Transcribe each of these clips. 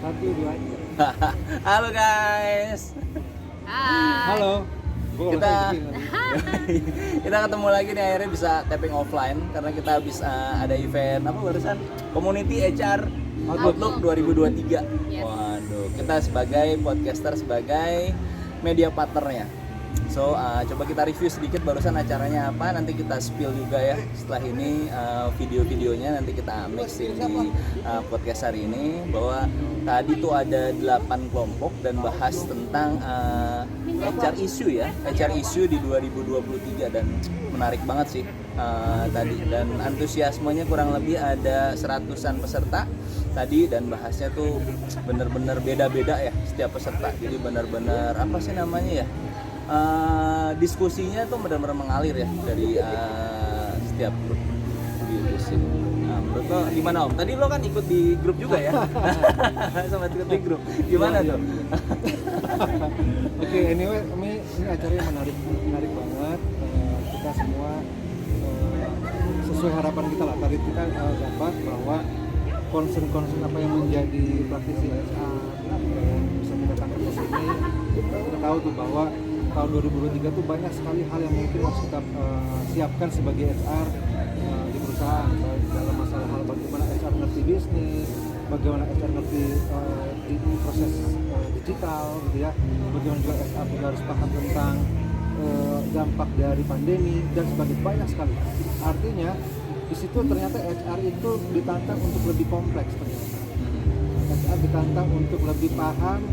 Satu, dua. Halo guys. Hai. Halo. Kita ketemu lagi nih, akhirnya bisa tapping offline karena kita habis ada event apa barusan Community HR Outlook 2023. Yes. Waduh, kita sebagai podcaster, sebagai media partnernya. So, coba kita review sedikit barusan acaranya apa, nanti kita spill juga ya. Setelah ini video-videonya nanti kita mixin di podcast hari ini. Bahwa tadi tuh ada 8 kelompok dan bahas tentang HR issue ya, HR issue di 2023, dan menarik banget sih tadi. Dan antusiasmenya kurang lebih ada 100-an peserta tadi, dan bahasnya tuh bener-bener beda-beda ya setiap peserta. Jadi bener-bener apa sih namanya ya, diskusinya tuh benar-benar mengalir ya dari setiap grup gitu sih. Nah, menurut lo gimana Om? Tadi lo kan ikut di grup juga ya? Sama ikut di grup. Gimana tuh? Oke, anyway, ini acaranya menarik banget. Kita semua sesuai harapan kita lah. Tadi kita dapat bahwa concern apa yang menjadi praktisi HR yang bisa kita tangkap di sini. Kita tahu tuh bahwa tahun 2023 tuh banyak sekali hal yang mungkin harus kita siapkan sebagai HR di perusahaan, baik dalam masalah hal bagaimana HR ngerti bisnis, bagaimana HR ngerti di proses digital gitu ya, bagaimana juga HR juga harus paham tentang dampak dari pandemi dan sebagainya, banyak sekali. Artinya di situ ternyata HR itu ditantang untuk lebih kompleks ternyata. HR ditantang untuk lebih paham,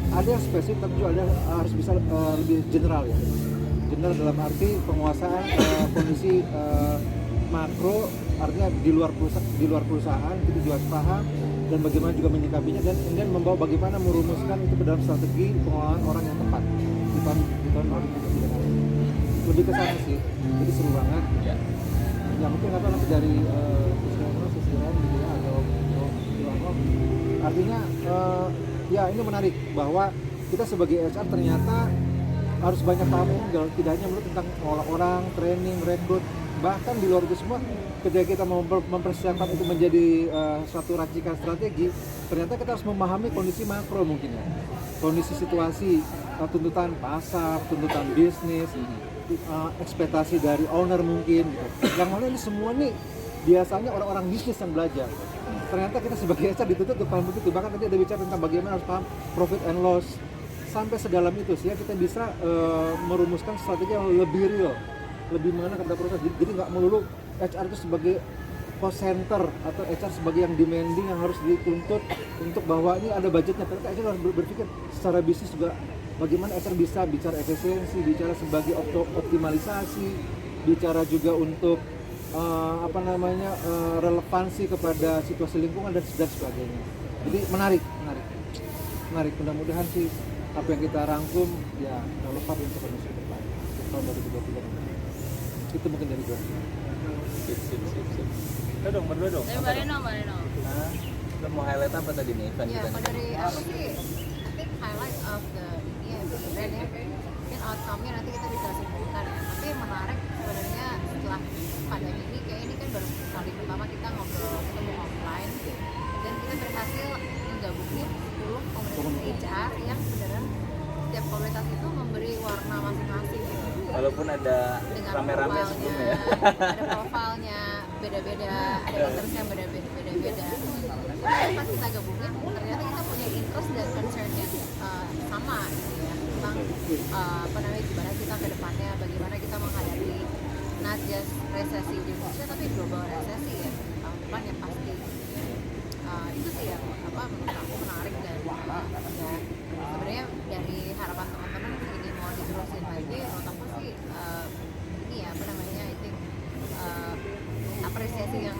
ada yang spesifik tapi juga ada harus bisa lebih general ya. General dalam arti penguasaan kondisi makro, artinya di luar perusahaan kita juga harus paham dan bagaimana juga menyikapinya, dan kemudian membawa bagaimana merumuskan itu ke dalam strategi pengelolaan orang yang tepat di tahun 2023. Lebih ke sana sih. Jadi seru banget. Ya mungkin apa nanti dari sisi lain gitu ya, atau artinya ya ini menarik bahwa kita sebagai HR ternyata harus banyak paham tidak hanya melulu tentang orang, training, rekrut, bahkan di luar itu semua ketika kita mau mempersiapkan itu menjadi suatu racikan strategi, ternyata kita harus memahami kondisi makro mungkin ya, kondisi situasi, tuntutan pasar, tuntutan bisnis, ekspektasi dari owner mungkin gitu. Yang mana ini semua nih biasanya orang-orang bisnis yang belajar. Ternyata kita sebagai HR dituntut untuk paham begitu. Bahkan tadi ada bicara tentang bagaimana harus paham profit and loss, sampai sedalam itu sehingga kita bisa merumuskan strategi yang lebih real, lebih mengena kepada proses. Jadi nggak melulu HR itu sebagai cost center atau HR sebagai yang demanding yang harus dituntut untuk bahwa ini ada budgetnya. Ternyata HR harus berpikir secara bisnis juga bagaimana HR bisa bicara efisiensi, bicara sebagai optimalisasi, bicara juga untuk relevansi kepada situasi lingkungan dan sebagainya. Jadi menarik. Mudah-mudahan sih apa yang kita rangkum ya relevan untuk kondisi depan tahun 2023. Itu mungkin dari gue. Sip. Kita dong, berdua dong. Mbak Reno. Nah, lo mau highlight apa tadi nih event Ya, kita? kalau dari aku sih, I think highlight of the event ya, mungkin outcome-nya nanti kita bisa simpulkan ya. Tapi yang menarik sebenarnya setelah pandemi ini, kayak ini kan baru kali pertama kita ketemu offline, dan kita berhasil menggabungin 10 komunitas HR yang beneran setiap komunitas itu memberi warna masing-masing gitu. Walaupun ada Dengan rame-rame profilnya, sebelumnya ya. ada profilnya beda-beda, ada interest yang beda-beda. Tapi pas kita gabungin, ternyata kita punya interest dan concern yang sama gitu ya, tentang gimana kita ke depannya, bagaimana kita menghadapi not just resesi di Indonesia tapi global resesi ya tahun depan yang pasti. Itu sih yang menurut aku menarik, dan ya sebenarnya dari harapan teman-teman ini mau diterusin lagi, menurut aku sih ini ya I think apresiasi yang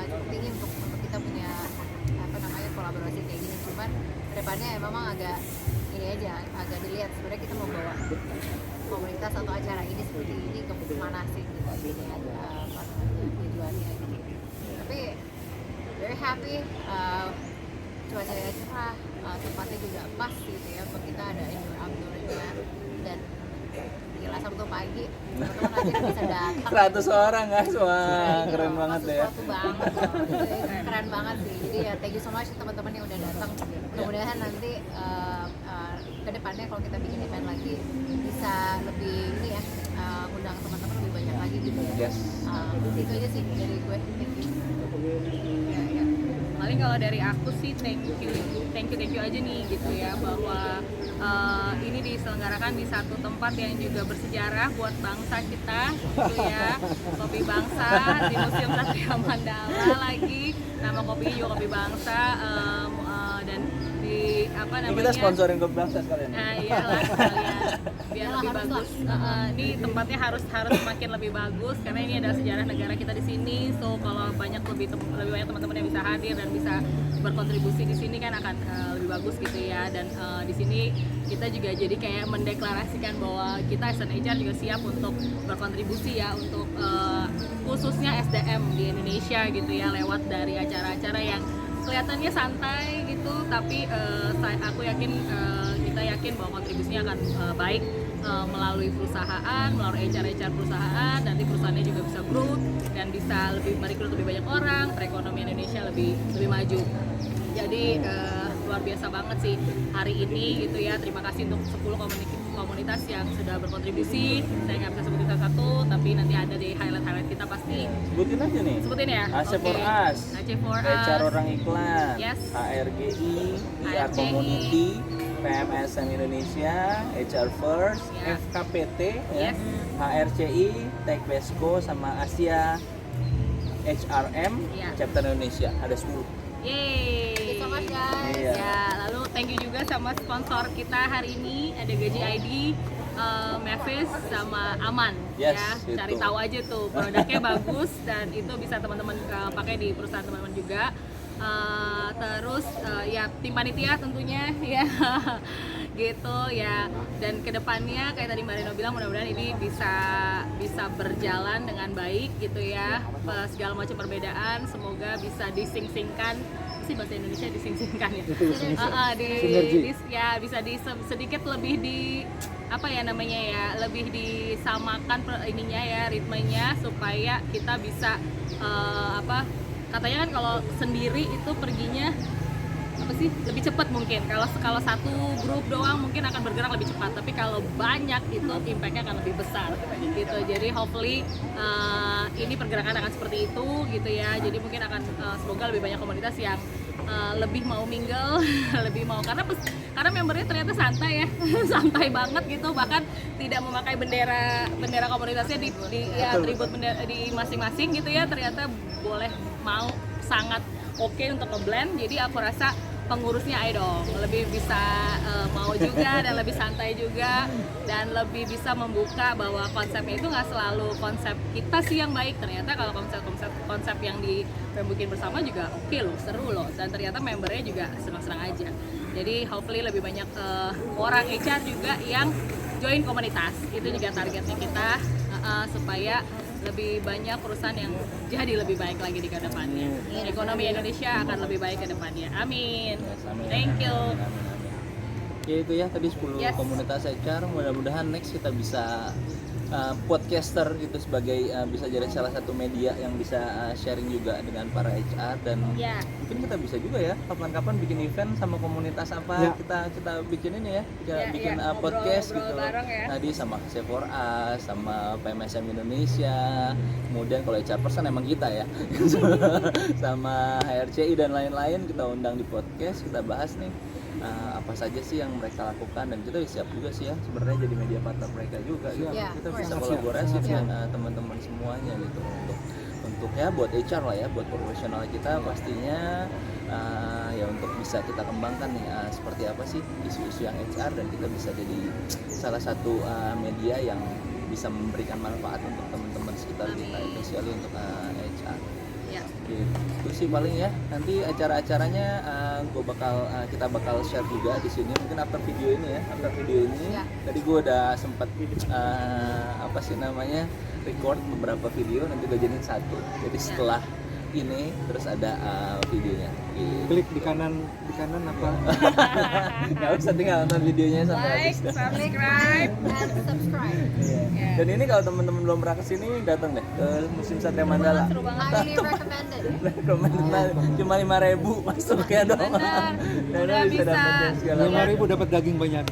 cukup tinggi untuk kita punya kolaborasi kayak gini. Cuman kedepannya memang agak dilihat sebenarnya kita mau bawa komunitas atau acara ini seperti ini ke mana sih gitu, tujuannya gitu. Tapi very happy, cuacanya cerah, tempatnya juga pas gitu ya, untuk kita ada indoor outdoornya, dan gila Sabtu pagi teman-teman aja bisa datang. 100 orang guys, wah keren banget deh ya. Sesuatu banget, keren banget sih. Jadi ya thank you so much teman-teman yang udah datang. Mudah-mudahan nanti ke depannya kalau kita bikin event lagi bisa lebih ini ya, undang teman-teman lebih banyak lagi gitu ya. Yes. Itu aja sih dari gue. Thank you. Ya. Paling kalau dari aku sih thank you aja nih gitu ya, bahwa ini diselenggarakan di satu tempat yang juga bersejarah buat bangsa kita gitu ya. Kopi Bangsa di Museum Satria Mandala lagi, nama kopinya juga Kopi Bangsa, dan di apa Ini namanya, kita sponsorin Kopi Bangsa sekalian. nah iyalah sekalian biar Iyalah, lebih harus bagus. Ini tempatnya harus semakin lebih bagus karena ini adalah sejarah negara kita di sini. So kalau lebih banyak teman-teman yang bisa hadir dan bisa berkontribusi di sini kan akan lebih bagus gitu ya. Dan di sini kita juga jadi kayak mendeklarasikan bahwa kita as an HR juga siap untuk berkontribusi ya untuk khususnya SDM di Indonesia gitu ya, lewat dari acara-acara yang kelihatannya santai gitu, tapi aku yakin kita yakin bahwa kontribusinya akan baik melalui perusahaan, melalui HR perusahaan, nanti perusahaannya juga bisa grow dan bisa lebih merekrut lebih banyak orang, perekonomian Indonesia lebih maju. Jadi luar biasa banget sih hari ini gitu ya. Terima kasih untuk 10 komunitas yang sudah berkontribusi. Saya nggak bisa sebutin satu-satu, tapi nanti ada di highlight kita pasti. Sebutin aja nih. Sebutin ya. AC for Oke. Us, AC for HR Us. Orang Iklan, Yes. HRGI, PR HRGI. Community, PMSM Indonesia, HR First, Ya. FKPT, Yes. HRCI, Techbesco, sama Asia HRM, Ya. Chapter Indonesia. Ada 10. Yeay. Thank you so much guys. Iya. Ya, lalu thank you juga sama sponsor kita hari ini, ada Gaji ID, Mavis sama Aman. Yes, Ya, itu. cari tahu aja tuh produknya bagus dan itu bisa teman-teman pakai di perusahaan teman-teman juga. Terus ya tim panitia tentunya ya gitu ya, dan kedepannya kayak tadi Mbak Reno bilang mudah-mudahan ini bisa berjalan dengan baik gitu ya. Segala macam perbedaan semoga bisa dising-singkan, sih bahasa Indonesia dising-singkan ya. Sinergi. Ya bisa sedikit lebih di apa ya namanya ya, lebih disamakan ininya ya, ritmenya, supaya kita bisa katanya kan kalau sendiri itu perginya apa sih lebih cepat mungkin, kalau satu grup doang mungkin akan bergerak lebih cepat, tapi kalau banyak itu impactnya akan lebih besar gitu. Jadi hopefully ini pergerakan akan seperti itu gitu ya. Jadi mungkin akan semoga lebih banyak komunitas yang lebih mau mingle lebih mau, karena membernya ternyata santai ya santai banget gitu, bahkan tidak memakai bendera komunitasnya di atribut bendera di masing-masing gitu ya, ternyata boleh mau sangat oke untuk ngeblend. Jadi aku rasa pengurusnya ayo dong lebih bisa mau juga dan lebih santai juga, dan lebih bisa membuka bahwa konsepnya itu nggak selalu konsep kita sih yang baik, ternyata kalau konsep yang dibikin bersama juga oke loh, seru loh, dan ternyata membernya juga senang-senang aja. Jadi hopefully lebih banyak orang HR juga yang join komunitas, itu juga targetnya kita, supaya lebih banyak perusahaan yang jadi lebih baik lagi di kedepannya. Ekonomi Indonesia akan lebih baik ke depannya. Amin. Yes, amin. Thank you. Amin, amin. Ya itu ya tadi 10 Yes. komunitas HR. Mudah-mudahan next kita bisa podcaster gitu sebagai bisa jadi salah satu media yang bisa sharing juga dengan para HR, dan Ya. mungkin kita bisa juga ya kapan-kapan bikin event sama komunitas apa Ya. kita bikin ini ya, bikin Ya, podcast ngobrol gitu. bareng ya. Tadi sama Save for Us, sama PMSM Indonesia, kemudian kalau HR person emang kita ya, sama HRCI dan lain-lain kita undang di podcast, kita bahas nih apa saja sih yang mereka lakukan, dan kita siap juga sih ya sebenarnya jadi media partner mereka juga gitu. Ya, Kita of bisa course. kolaborasi Siap. dengan teman-teman semuanya gitu untuk ya buat HR lah ya, buat profesional kita pastinya ya untuk bisa kita kembangkan nih seperti apa sih isu-isu yang HR, dan kita bisa jadi salah satu media yang bisa memberikan manfaat untuk teman-teman sekitar kita, Amin. especially untuk HR. Ya. Gitu sih paling ya. Nanti acara-acaranya kita bakal share juga di sini mungkin after video ini ya. After video ini Ya. tadi gue udah sempat apa sih namanya record beberapa video, nanti gue jadiin satu. Jadi setelah ini, terus ada videonya. Gitu. Klik di kanan apa? Nggak usah tinggal nonton videonya sampai Like, habis dah. subscribe. And subscribe. Iya. Dan ini kalau teman-teman belum pernah kesini, datang deh ke Museum Satria Mandala. Seru banget. Highly recommended. Recommended banget. Cuma 5.000 masuknya doang. Bener. Dan Udah lo bisa bisa. dapetin segala macam. 5.000 dapat daging banyak.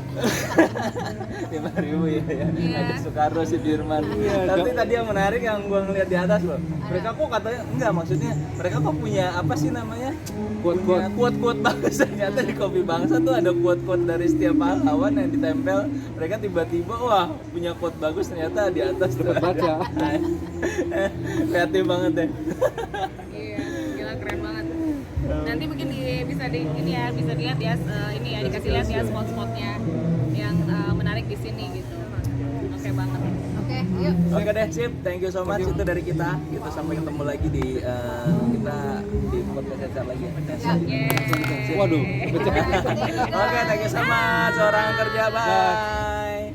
5.000 ya. Iya. Ada Soekarno, Sudirman. Iya, Tapi tadi yang menarik yang gua ngeliat di atas loh. Mereka kok katanya enggak, maksudnya mereka kok punya apa sih namanya? Quote-quote. Quote bagus. Ternyata di Kopi Bangsa tuh ada quote dari setiap pahlawan yang ditempel. Mereka tiba-tiba wah punya quote bagus, ternyata di atas tuh Dapat baca. Kreatif banget deh. Iya, gila keren banget. Nanti mungkin bisa dilihat ya ini ya dikasih lihat ya spot-spotnya yang menarik di sini gitu. Oke banget. Oke, yuk. Oke deh, sip. Thank you so much. Itu dari kita. Kita sampai ketemu lagi di kita di podcast Ecar lagi ya. Ya. Yeay. Waduh, becek. Oke, thank you so much. Orang kerja, bye.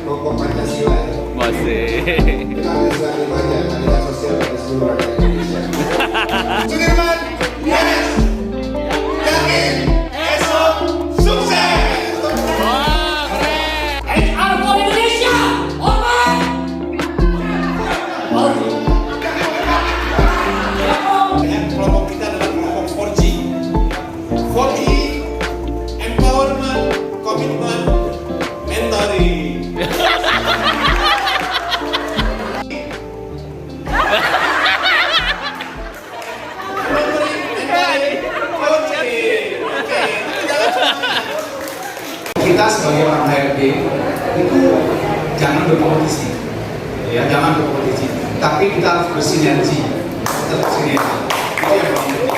Kelompok Pancasila ya. Kita bisa remaja, keadilan sosial bagi seluruh rakyat Indonesia. Sudirman, yes. Yakin, esok, sukses. Kelompok kita adalah kelompok 4G. 4E, empowerment, commitment, mentoring. Kita sebagai orang HRD itu jangan berkompetisi, ya jangan berkompetisi, tapi kita harus bersinergi, tetap sinergi. Itu yang paling penting.